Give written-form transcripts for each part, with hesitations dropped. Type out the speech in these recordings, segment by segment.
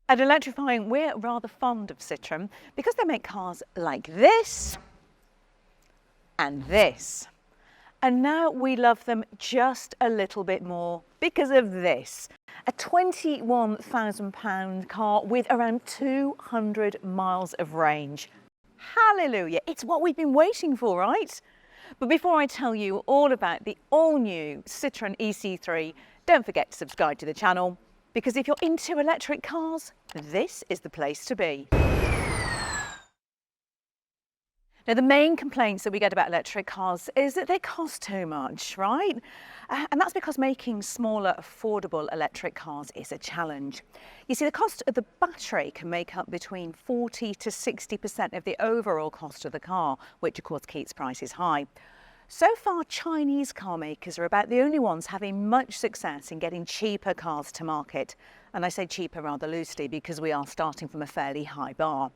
At Electrifying, we're rather fond of Citroen because they make cars like this and this. And now we love them just a little bit more because of this. A £21,000 car with around 200 miles of range. Hallelujah, it's what we've been waiting for, right? But before I tell you all about the all-new Citroen ë-C3, don't forget to subscribe to the channel, because if you're into electric cars, this is the place to be. Now, the main complaints that we get about electric cars is that they cost too much, right? And that's because making smaller, affordable electric cars is a challenge. You see, the cost of the battery can make up between 40 to 60% of the overall cost of the car, which of course keeps prices high. So far, Chinese car makers are about the only ones having much success in getting cheaper cars to market. And I say cheaper rather loosely because we are starting from a fairly high bar.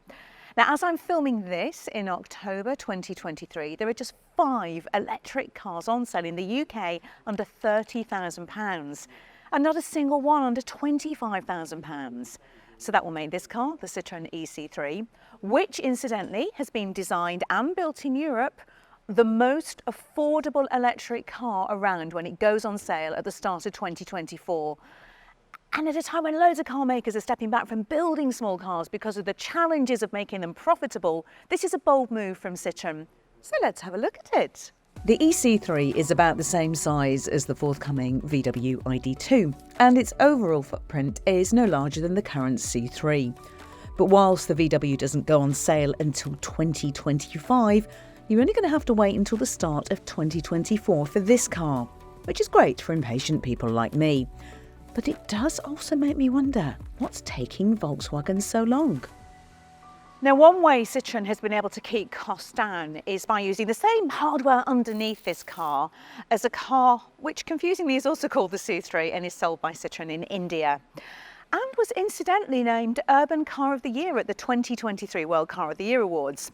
Now, as I'm filming this in October 2023, there are just 5 electric cars on sale in the UK under £30,000 and not a single one under £25,000. So that will make this car, the Citroen ë-C3, which incidentally has been designed and built in Europe, the most affordable electric car around when it goes on sale at the start of 2024. And at a time when loads of car makers are stepping back from building small cars because of the challenges of making them profitable, this is a bold move from Citroen. So let's have a look at it. The ë-C3 is about the same size as the forthcoming VW ID2, and its overall footprint is no larger than the current C3. But whilst the VW doesn't go on sale until 2025, you're only going to have to wait until the start of 2024 for this car, which is great for impatient people like me. But it does also make me wonder, what's taking Volkswagen so long? Now, one way Citroen has been able to keep costs down is by using the same hardware underneath this car as a car which confusingly is also called the C3 and is sold by Citroen in India, and was incidentally named Urban Car of the Year at the 2023 World Car of the Year Awards.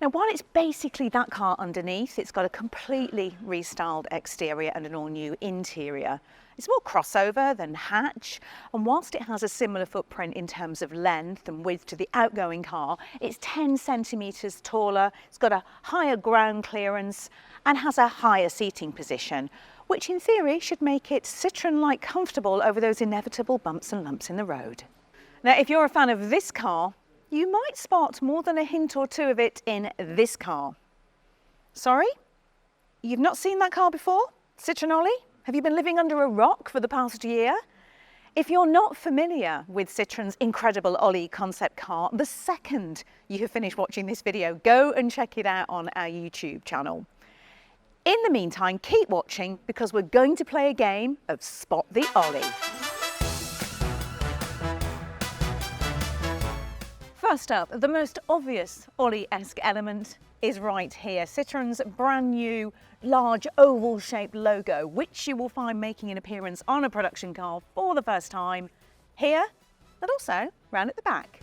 Now, while it's basically that car underneath, it's got a completely restyled exterior and an all-new interior. It's more crossover than hatch, and whilst it has a similar footprint in terms of length and width to the outgoing car, it's 10 centimetres taller, it's got a higher ground clearance and has a higher seating position, which in theory should make it Citroen-like comfortable over those inevitable bumps and lumps in the road. Now, if you're a fan of this car, you might spot more than a hint or two of it in this car. Sorry? You've not seen that car before? Citroen Ollie? Have you been living under a rock for the past year? If you're not familiar with Citroen's incredible Ollie concept car, the second you have finished watching this video, go and check it out on our YouTube channel. In the meantime, keep watching because we're going to play a game of Spot the Ollie. First up, the most obvious Ollie-esque element is right here. Citroen's brand new large oval shaped logo, which you will find making an appearance on a production car for the first time here, but also round at the back.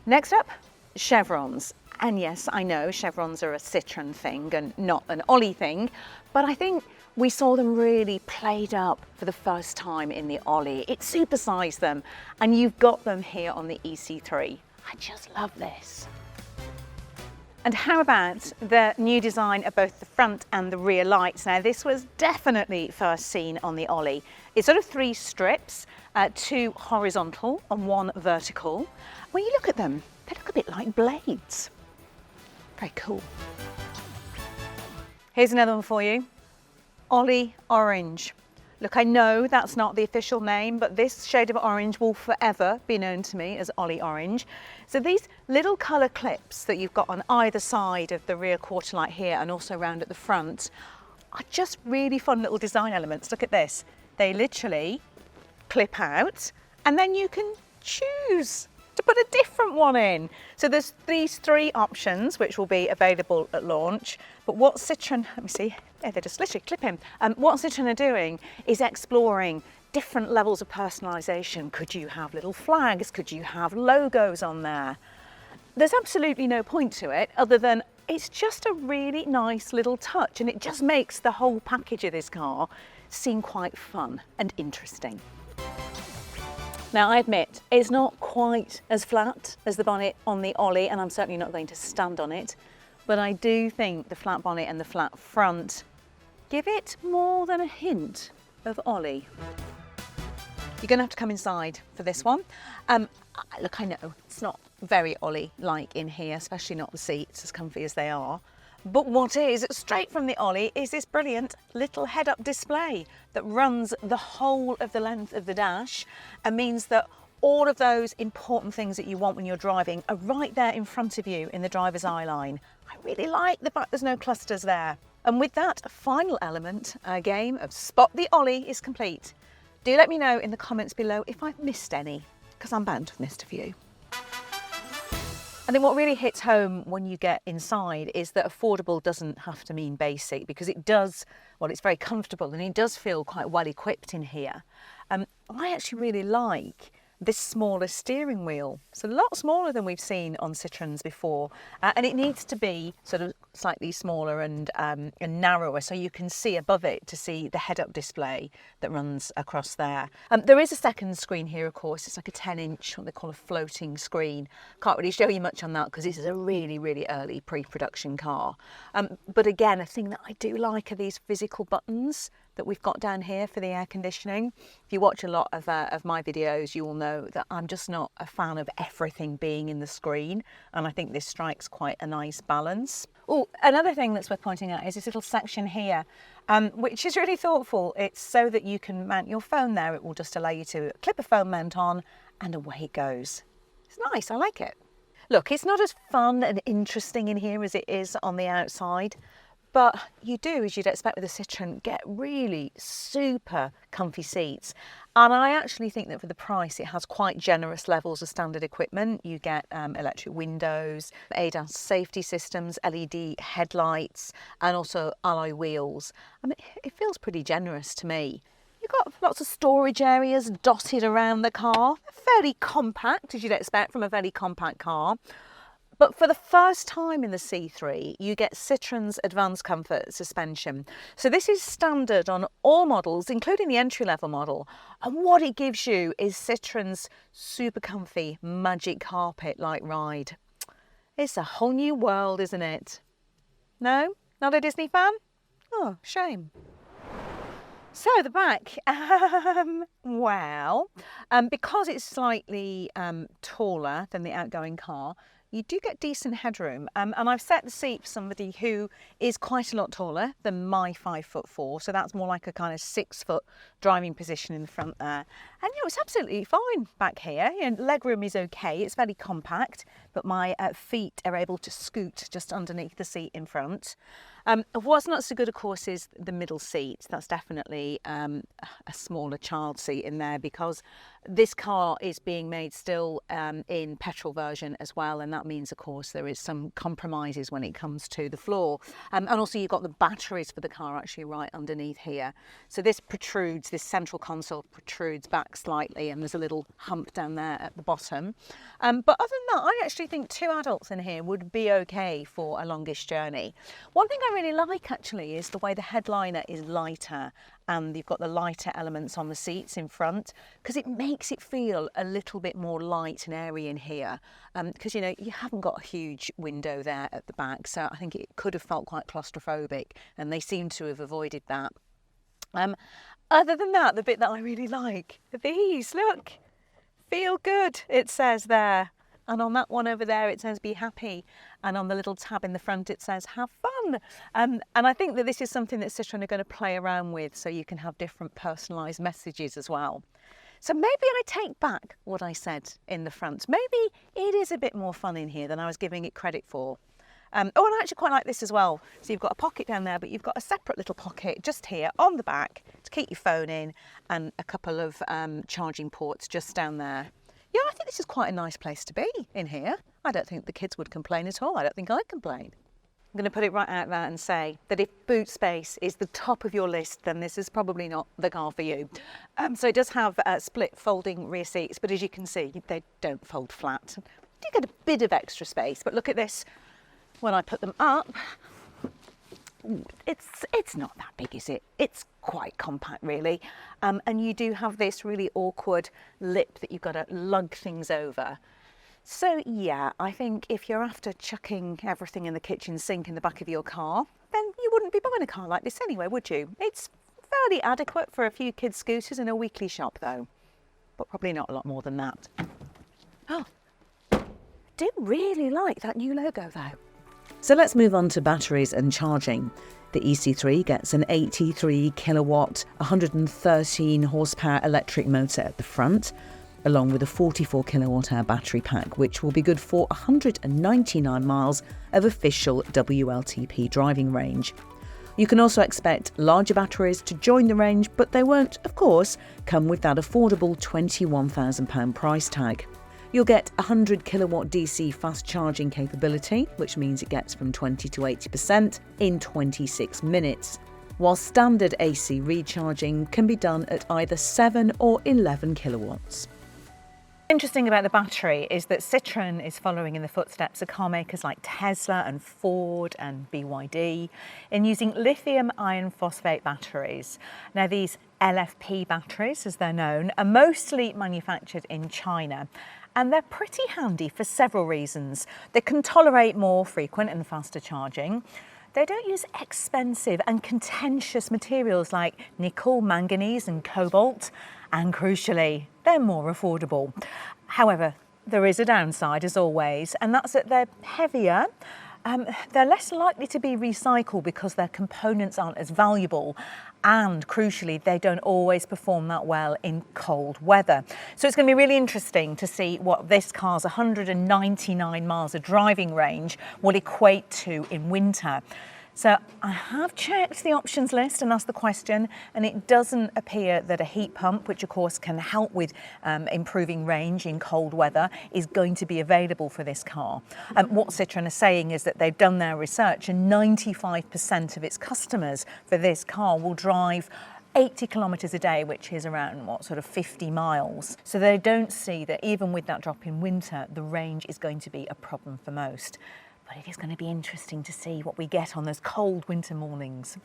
Next up, chevrons. And yes, I know chevrons are a Citroen thing and not an Ollie thing, but I think we saw them really played up for the first time in the Ollie. It supersized them, and you've got them here on the ë-C3. I just love this. And how about the new design of both the front and the rear lights? Now, this was definitely first seen on the Ollie. It's sort of 3 strips, 2 horizontal and 1 vertical. When you look at them, they look a bit like blades. Very cool. Here's another one for you. Ollie Orange. Look, I know that's not the official name, but this shade of orange will forever be known to me as Ollie Orange. So these little colour clips that you've got on either side of the rear quarter light here and also round at the front are just really fun little design elements. Look at this. They literally clip out and then you can choose to put a different one in. So there's these 3 options which will be available at launch, but what Citroen, let me see, yeah, they just literally clip in. What Citroen are doing is exploring different levels of personalisation. Could you have little flags? Could you have logos on there? There's absolutely no point to it other than it's just a really nice little touch, and it just makes the whole package of this car seem quite fun and interesting. Now I admit it's not quite as flat as the bonnet on the Ollie, and I'm certainly not going to stand on it, but I do think the flat bonnet and the flat front give it more than a hint of Ollie. You're going to have to come inside for this one. Look, I know it's not very Ollie-like in here, especially not the seats, as comfy as they are. But what is straight from the Ollie is this brilliant little head-up display that runs the whole of the length of the dash and means that all of those important things that you want when you're driving are right there in front of you in the driver's eye line. I really like the fact there's no clusters there. And with that final element, a game of Spot the Ollie is complete. Do let me know in the comments below if I've missed any, because I'm bound to have missed a few. I think what really hits home when you get inside is that affordable doesn't have to mean basic, because it does, well, it's very comfortable and it does feel quite well equipped in here. I actually really like this smaller steering wheel. It's a lot smaller than we've seen on Citroens before, and it needs to be sort of slightly smaller and narrower so you can see above it to see the head-up display that runs across there. There is a second screen here, of course. It's like a 10-inch, what they call a floating screen. Can't really show you much on that because this is a really, really early pre-production car. But again, a thing that I do like are these physical buttons that we've got down here for the air conditioning. If you watch a lot of my videos, you will know that I'm just not a fan of everything being in the screen, and I think this strikes quite a nice balance. Oh, another thing that's worth pointing out is this little section here, which is really thoughtful. It's so that you can mount your phone there. It will just allow you to clip a phone mount on and away it goes. It's nice, I like it. Look, it's not as fun and interesting in here as it is on the outside, but you do, as you'd expect with a Citroen, get really super comfy seats. And I actually think that for the price, it has quite generous levels of standard equipment. You get electric windows, ADAS safety systems, LED headlights, and also alloy wheels. I mean, it feels pretty generous to me. You've got lots of storage areas dotted around the car. Fairly compact, as you'd expect from a very compact car. But for the first time in the C3, you get Citroen's Advanced Comfort suspension. So this is standard on all models, including the entry-level model. And what it gives you is Citroen's super comfy magic carpet-like ride. It's a whole new world, isn't it? No? Not a Disney fan? Oh, shame. So the back, because it's slightly taller than the outgoing car, you do get decent headroom, and I've set the seat for somebody who is quite a lot taller than my 5'4", so that's more like a kind of 6-foot driving position in the front there. And it's absolutely fine back here. Legroom is okay, it's fairly compact, but my feet are able to scoot just underneath the seat in front. What's not so good, of course, is the middle seat. That's definitely a smaller child seat in there, because this car is being made still in petrol version as well, and that means, of course, there is some compromises when it comes to the floor. And also you've got the batteries for the car actually right underneath here. So this protrudes, this central console protrudes back slightly, and there's a little hump down there at the bottom. But other than that, I actually think 2 adults in here would be okay for a longish journey. One thing I really like actually is the way the headliner is lighter, and you've got the lighter elements on the seats in front, because it makes it feel a little bit more light and airy in here, because you haven't got a huge window there at the back, so I think it could have felt quite claustrophobic, and they seem to have avoided that. Other than that, the bit that I really like are these. Look, feel good, it says there. And on that one over there, it says be happy. And on the little tab in the front, it says have fun. And I think that this is something that Citroen are going to play around with, so you can have different personalised messages as well. So maybe I take back what I said in the front. Maybe it is a bit more fun in here than I was giving it credit for. And I actually quite like this as well. So you've got a pocket down there, but you've got a separate little pocket just here on the back to keep your phone in, and a couple of charging ports just down there. Yeah, I think this is quite a nice place to be in here. I don't think the kids would complain at all. I don't think I'd complain. I'm going to put it right out there and say that if boot space is the top of your list, then this is probably not the car for you. So it does have split folding rear seats, but as you can see, they don't fold flat. You do get a bit of extra space, but look at this. When I put them up, it's not that big, is it? It's quite compact, really. And you do have this really awkward lip that you've got to lug things over. So yeah, I think if you're after chucking everything in the kitchen sink in the back of your car, then you wouldn't be buying a car like this anyway, would you? It's fairly adequate for a few kids' scooters in a weekly shop though, but probably not a lot more than that. Oh, I do really like that new logo though. So let's move on to batteries and charging. The ë-C3 gets an 83 kilowatt, 113 horsepower electric motor at the front, along with a 44 kilowatt hour battery pack, which will be good for 199 miles of official WLTP driving range. You can also expect larger batteries to join the range, but they won't, of course, come with that affordable £21,000 price tag. You'll get 100 kilowatt DC fast charging capability, which means it gets from 20 to 80% in 26 minutes, while standard AC recharging can be done at either 7 or 11 kilowatts. Interesting about the battery is that Citroen is following in the footsteps of car makers like Tesla and Ford and BYD in using lithium iron phosphate batteries. Now these LFP batteries, as they're known, are mostly manufactured in China, and they're pretty handy for several reasons. They can tolerate more frequent and faster charging. They don't use expensive and contentious materials like nickel, manganese and cobalt, and crucially, they're more affordable. However, there is a downside as always, and that's that they're heavier. They're less likely to be recycled because their components aren't as valuable, and crucially, they don't always perform that well in cold weather. So it's going to be really interesting to see what this car's 199 miles of driving range will equate to in winter. So I have checked the options list and asked the question, and it doesn't appear that a heat pump, which of course can help with improving range in cold weather, is going to be available for this car. What Citroen are saying is that they've done their research and 95% of its customers for this car will drive 80 kilometres a day, which is around, sort of 50 miles. So they don't see that even with that drop in winter, the range is going to be a problem for most. But it is going to be interesting to see what we get on those cold winter mornings.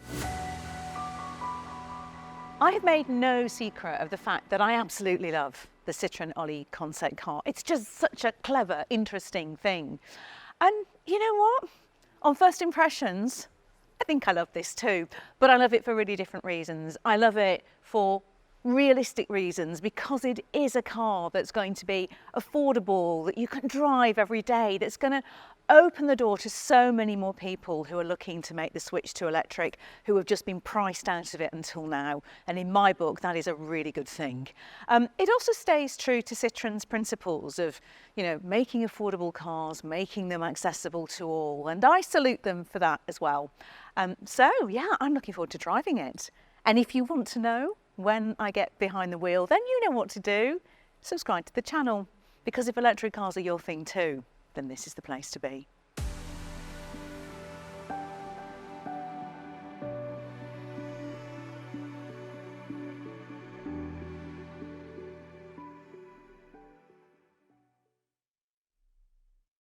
I have made no secret of the fact that I absolutely love the Citroen ë-C3 concept car. It's just such a clever, interesting thing. And you know what? On first impressions, I think I love this too, but I love it for really different reasons. I love it for realistic reasons, because it is a car that's going to be affordable, that you can drive every day, that's going to open the door to so many more people who are looking to make the switch to electric, who have just been priced out of it until now. And in my book, that is a really good thing. It also stays true to Citroen's principles of, making affordable cars, making them accessible to all. And I salute them for that as well. So yeah, I'm looking forward to driving it. And if you want to know when I get behind the wheel, then you know what to do. Subscribe to the channel, because if electric cars are your thing too, then this is the place to be.